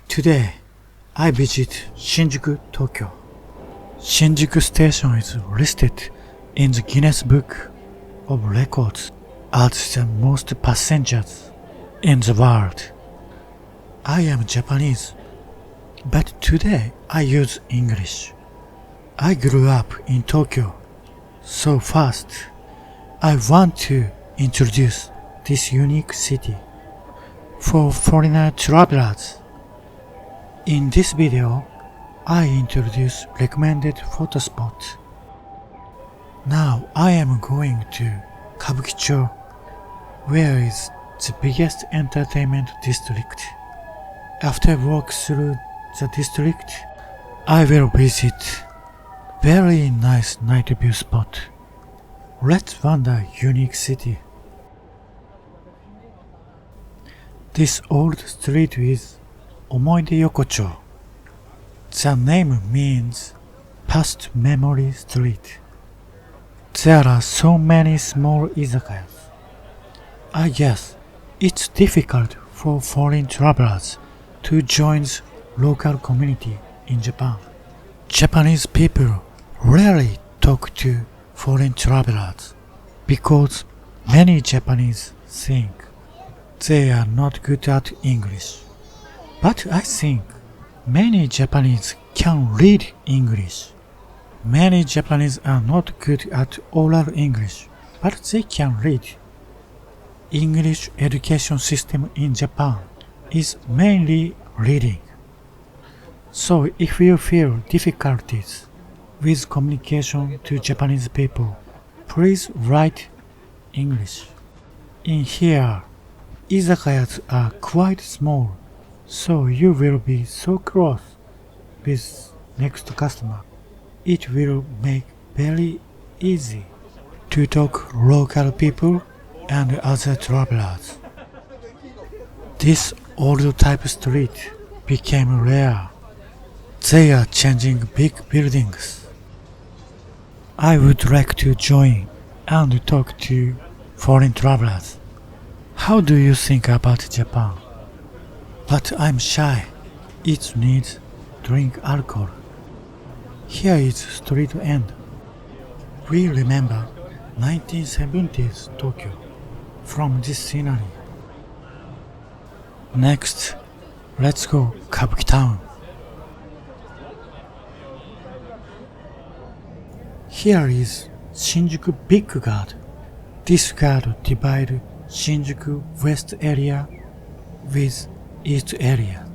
Today, I visit Shinjuku, Tokyo. Shinjuku Station is listed in the Guinness Book of Records as the most passengers in the world. I am Japanese, but today I use English. I grew up in Tokyo, so first I want to introduce this unique city for foreigner travelers. In this video, I introduce recommended photo spots. Now I am going to Kabukicho, where is the biggest entertainment district. After walk through the district, I will visit very nice night view spot. Let's wander unique city. This old street is Omoide Yokocho. The name means past memory street. There are so many small izakayas. I guess it's difficult for foreign travelers to join the local community in Japan. Japanese people rarely talk to foreign travelers because many Japanese think they are not good at English. But I think many Japanese can read English. Many Japanese are not good at oral English, but they can read. English education system in Japan is mainly reading. So if you feel difficulties with communication to Japanese people, please write English. In here, izakayas are quite small, so you will be so close with next customer. It will make very easy to talk local people and other travelers. This old type street became rare. They are changing big buildings. I would like to join and talk to foreign travelers. How do you think about Japan? But I'm shy. It needs drink alcohol. Here is street end. We remember 1970s Tokyo from this scenery. Next, let's go Kabuki Town. Here is Shinjuku Big Guard. This guard divides Shinjuku West area with East area.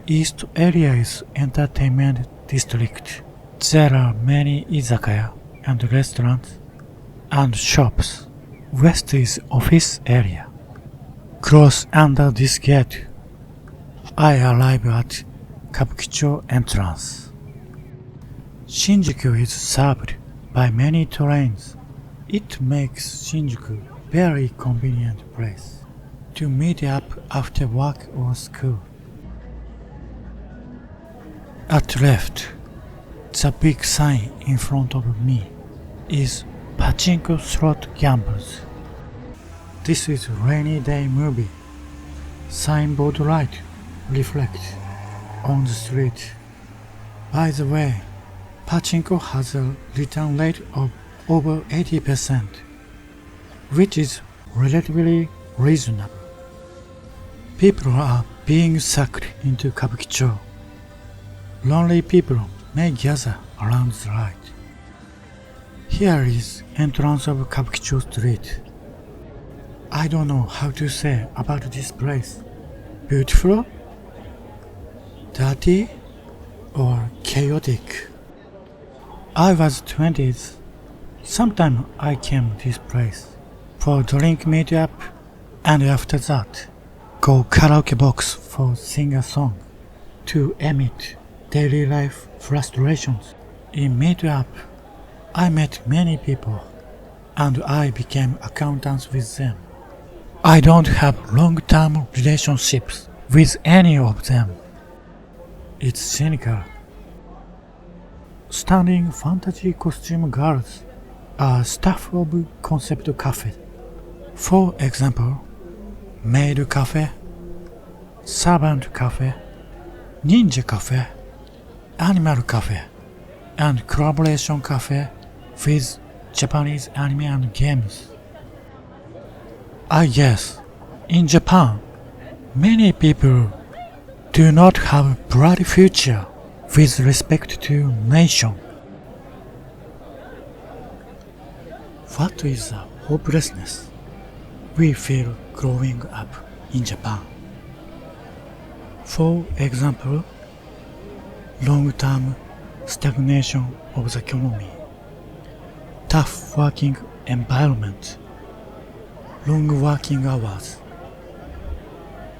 East area is entertainment district. There are many izakaya and restaurants and shops. West is office area. Cross under this gate. I arrive at Kabukicho entrance. Shinjuku is served by many trains. It makes Shinjuku very convenient place to meet up after work or school. At left, the big sign in front of me is Pachinko Slot Gambles. This is rainy day movie. Signboard light reflect on the street. By the way, Pachinko has a return rate of over 80%, which is relatively reasonable. People are being sucked into Kabukicho. Lonely people may gather around the light. Here is entrance of Kabukicho Street. I don't know how to say about this place. Beautiful? Dirty? Or chaotic? I was 20s. Sometime I came this place for drink meetup, and after that go karaoke box for sing a song to emit daily life frustrations. In meetup, I met many people and I became accountants with them. I don't have long-term relationships with any of them. It's cynical. Standing fantasy costume girls are staff of Concept Cafe. For example, maid cafe, servant cafe, Ninja Cafe, Animal Cafe, and Collaboration Cafe with Japanese anime and games. Yes, in Japan, many people do not have a bright future with respect to nation. What is the hopelessness we feel growing up in Japan? For example, long-term stagnation of the economy, tough working environment, long working hours,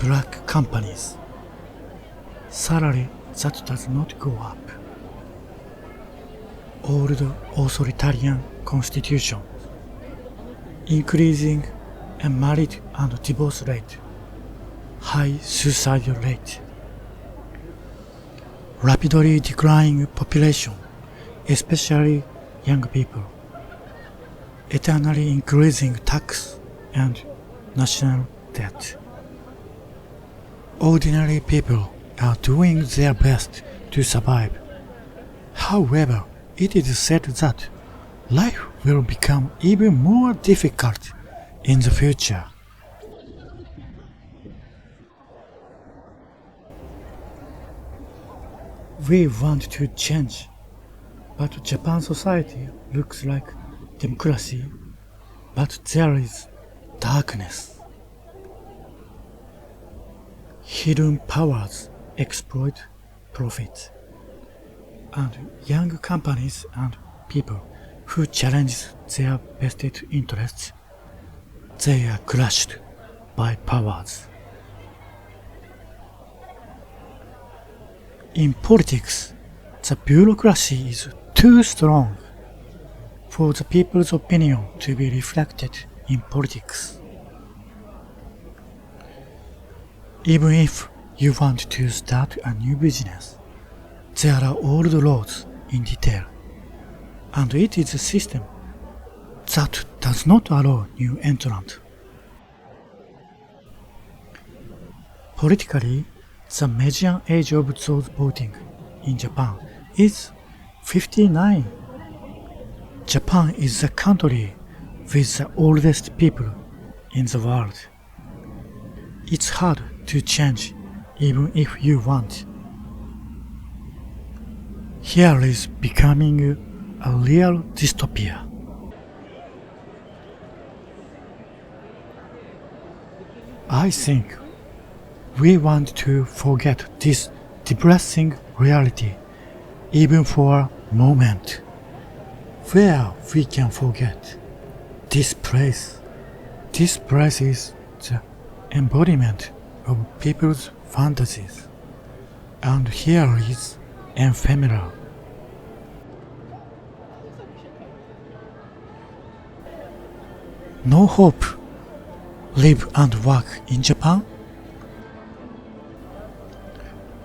black companies, salary that does not go up, old authoritarian constitution, increasing marriage and divorce rate, high suicide rate, rapidly declining population, especially young people, eternally increasing tax and national debt. Ordinary people are doing their best to survive. However, it is said that life will become even more difficult in the future. We want to change, but Japan society looks like democracy, but there is darkness. Hidden powers exploit profit, and young companies and people who challenge their vested interests, they are crushed by powers. In politics, the bureaucracy is too strong for the people's opinion to be reflected in politics. Even if you want to start a new business, there are old laws in detail, and it is a system that does not allow new entrants. Politically, the median age of those voting in Japan is 59. Japan is the country with the oldest people in the world. It's hard to change even if you want. Here is becoming a real dystopia. I think we want to forget this depressing reality even for a moment. Where we can forget this place. This place is the embodiment of people's fantasies, and here is ephemeral. No hope. Live and work in Japan?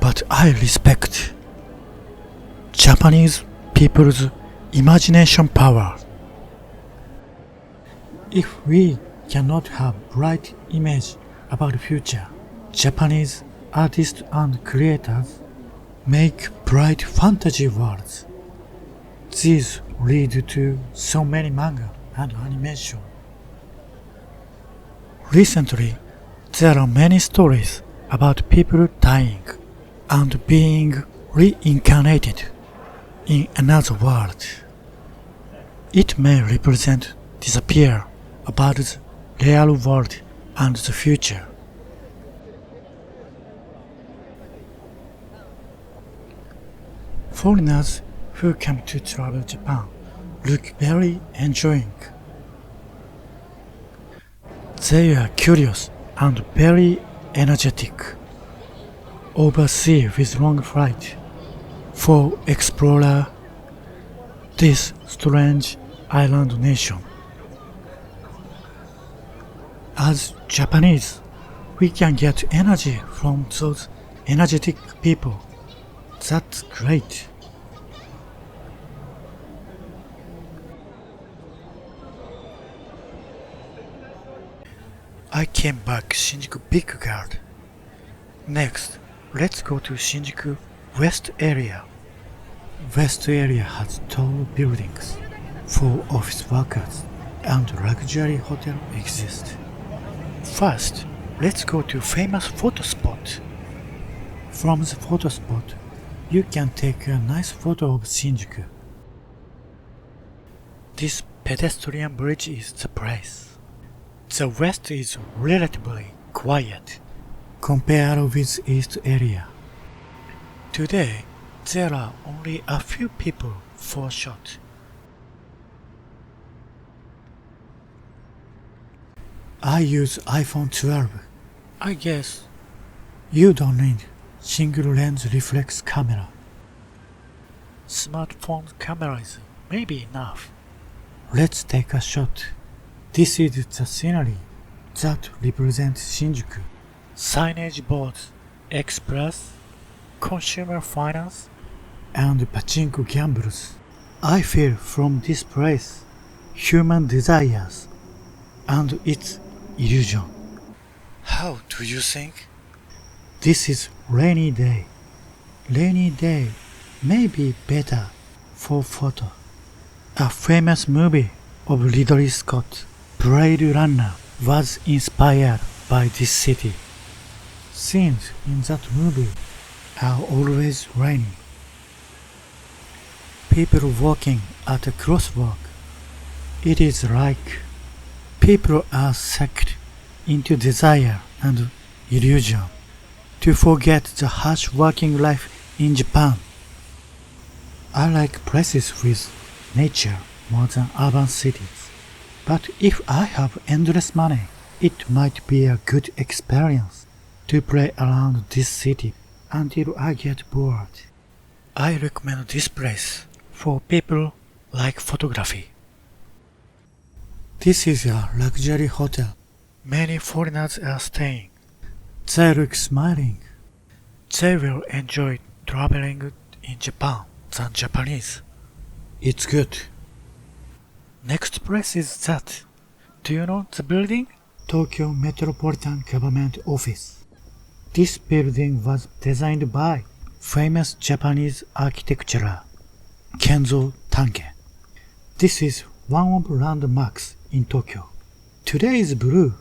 But I respect Japanese people's imagination power. If we cannot have bright image about the future, Japanese artists and creators make bright fantasy worlds. These lead to so many manga and animation. Recently, there are many stories about people dying and being reincarnated in another world. It may represent disappear about the real world and the future. Foreigners who come to travel Japan look very enjoying. They are curious and very energetic. Overseas with long flight for explorer this strange island nation. As Japanese, we can get energy from those energetic people. That's great. I came back Shinjuku Big Guard. Next, Let's go to Shinjuku West area. West area has tall buildings for office workers and luxury hotel exist. First, let's go to famous photo spot. From the photo spot, you can take a nice photo of Shinjuku. This pedestrian bridge is the place. The west is relatively quiet compared with east area. Today, there are only a few people for shot. I use iPhone 12. I guess you don't need single lens reflex camera. Smartphone cameras may be enough. Let's take a shot. This is the scenery that represents Shinjuku. Signage boards, express, consumer finance, and pachinko gambles. I feel from this place human desires and its illusion. How do you think? This is rainy day. Rainy day may be better for photo. A famous movie of Ridley Scott, Blade Runner, was inspired by this city. Scenes in that movie are always raining. People walking at a crosswalk. It is like people are sucked into desire and illusion to forget the harsh working life in Japan. I like places with nature more than urban cities. But if I have endless money, it might be a good experience to play around this city until I get bored. I recommend this place for people like photography. This is a luxury hotel. Many foreigners are staying. They look smiling. They will enjoy traveling in Japan than Japanese. It's good. Next place is that. Do you know the building? Tokyo Metropolitan Government Office. This building was designed by famous Japanese architecturer Kenzo Tange. This is one of the landmarks in Tokyo. Today is blue,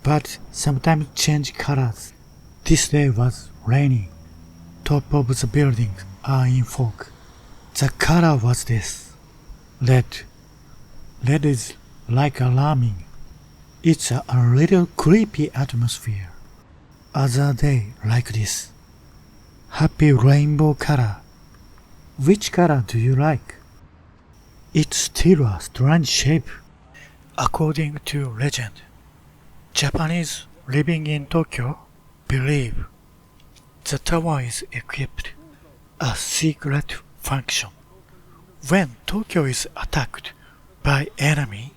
but sometimes change colors. This day was raining. Top of the buildings are in fog. The color was this. Red. Red is like alarming. It's a little creepy atmosphere. Other day like this. Happy rainbow color. Which color do you like? It's still a strange shape. According to legend, Japanese living in Tokyo believe the tower is equipped a secret function. When Tokyo is attacked by enemy,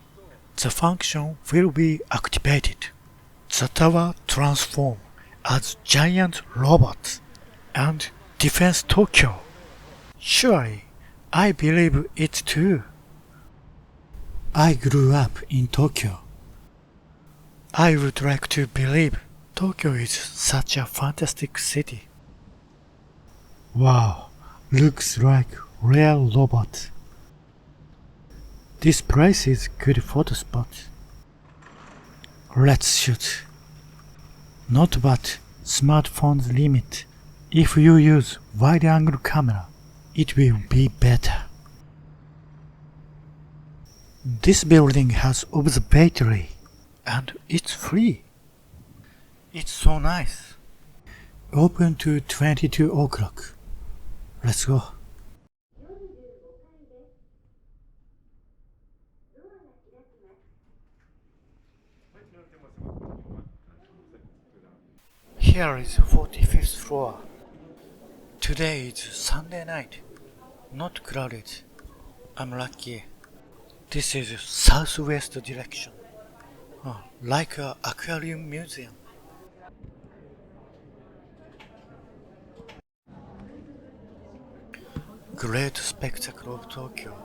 the function will be activated. The tower transforms as giant robots and defends Tokyo. Surely, I believe it too. I grew up in Tokyo. I would like to believe Tokyo is such a fantastic city. Wow, looks like real robot. This place is good photo spot. Let's shoot. Not but smartphone's limit. If you use wide angle camera, it will be better. This building has observatory and it's free. It's so nice. Open to 22 o'clock. Let's go. Here is 45th floor. Today is Sunday night. Not crowded. I'm lucky. This is southwest direction. Like an aquarium museum. Great spectacle of Tokyo.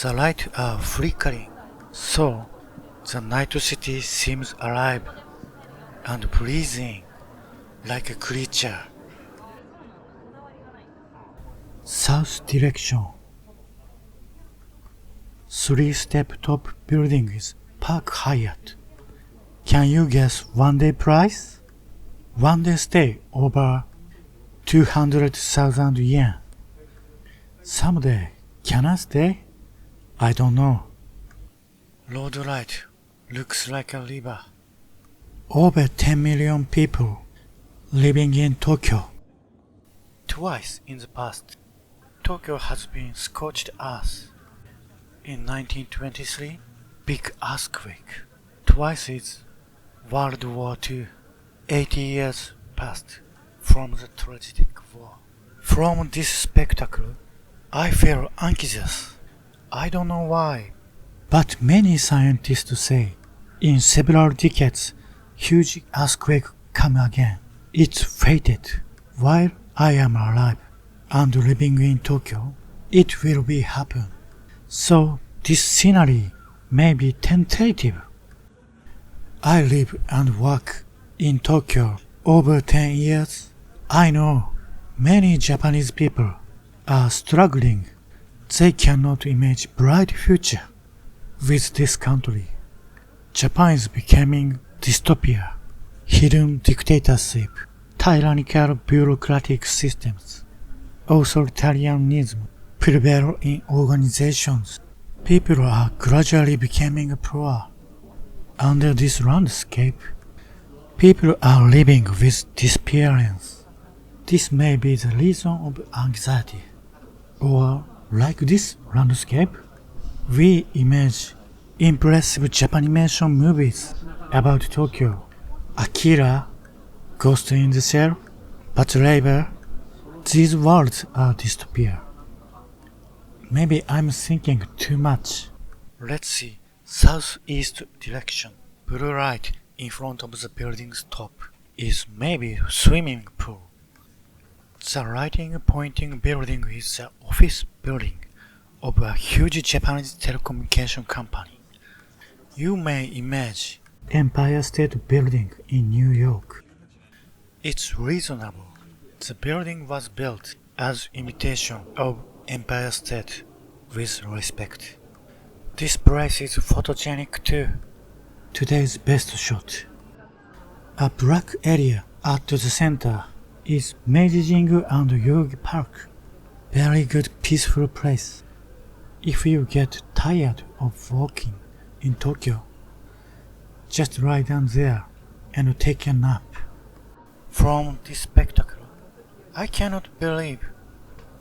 The lights are flickering, so the night city seems alive and breathing. like a creature. South direction. 3-step top building is Park Hyatt. Can you guess one day price? One day stay over 200,000 yen. Someday, can I stay? I don't know. Road light looks like a river. Over 10 million people living in Tokyo. Twice in the past, Tokyo has been scorched earth. In 1923, big earthquake. Twice is World War II. 80 years passed from the tragic war. From this spectacle, I feel anxious. I don't know why. But many scientists say in several decades, huge earthquake come again. It's fated. While I am alive and living in Tokyo, it will be happen. So this scenery may be tentative. I live and work in Tokyo over 10 years. I know many Japanese people are struggling. They cannot imagine bright future with this country. Japan is becoming dystopia, hidden dictatorship, tyrannical bureaucratic systems, authoritarianism prevail in organizations. People are gradually becoming poor. Under this landscape, people are living with disappearance. This may be the reason of anxiety. Or, like this landscape, we imagine impressive Japanimation movies about Tokyo. Akira, Ghost in the Shell, but later, these worlds are dystopia. Maybe I'm thinking too much. Let's see. Southeast direction. Blue light in front of the building's top is maybe swimming pool. The lighting pointing building is the office building of a huge Japanese telecommunication company. You may imagine Empire State Building in New York. It's reasonable. The building was built as imitation of Empire State with respect. This place is photogenic too. Today's best shot. A black area at the center is Meiji-Jingu and Yogi Park. Very good peaceful place. If you get tired of walking in Tokyo, just lie down there and take a nap. From this spectacle, I cannot believe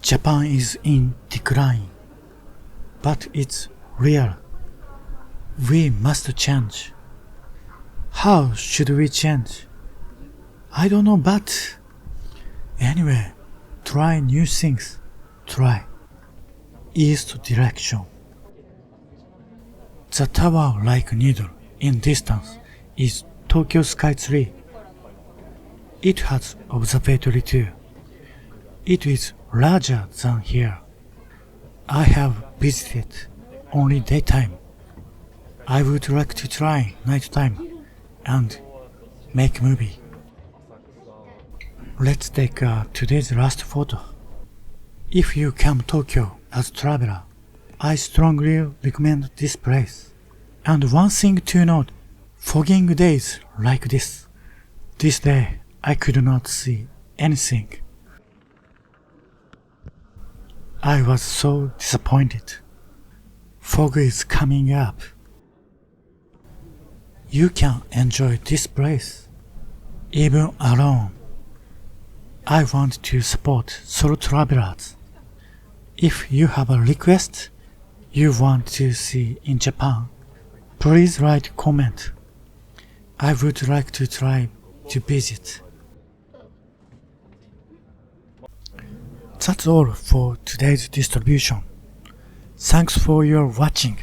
Japan is in decline. But it's real. We must change. How should we change? I don't know, but anyway, try new things. Try east direction. The tower like needle in distance is Tokyo Skytree. It has observatory too. It is larger than here. I have visited only daytime. I would like to try nighttime and make movie. Let's take today's last photo. If you come to Tokyo as traveler, I strongly recommend this place. And one thing to note, fogging days like this. This day I could not see anything. I was so disappointed. Fog is coming up. You can enjoy this place, even alone. I want to support solo travelers. If you have a request you want to see in Japan, please write comment. I would like to try to visit. That's all for today's distribution. Thanks for your watching.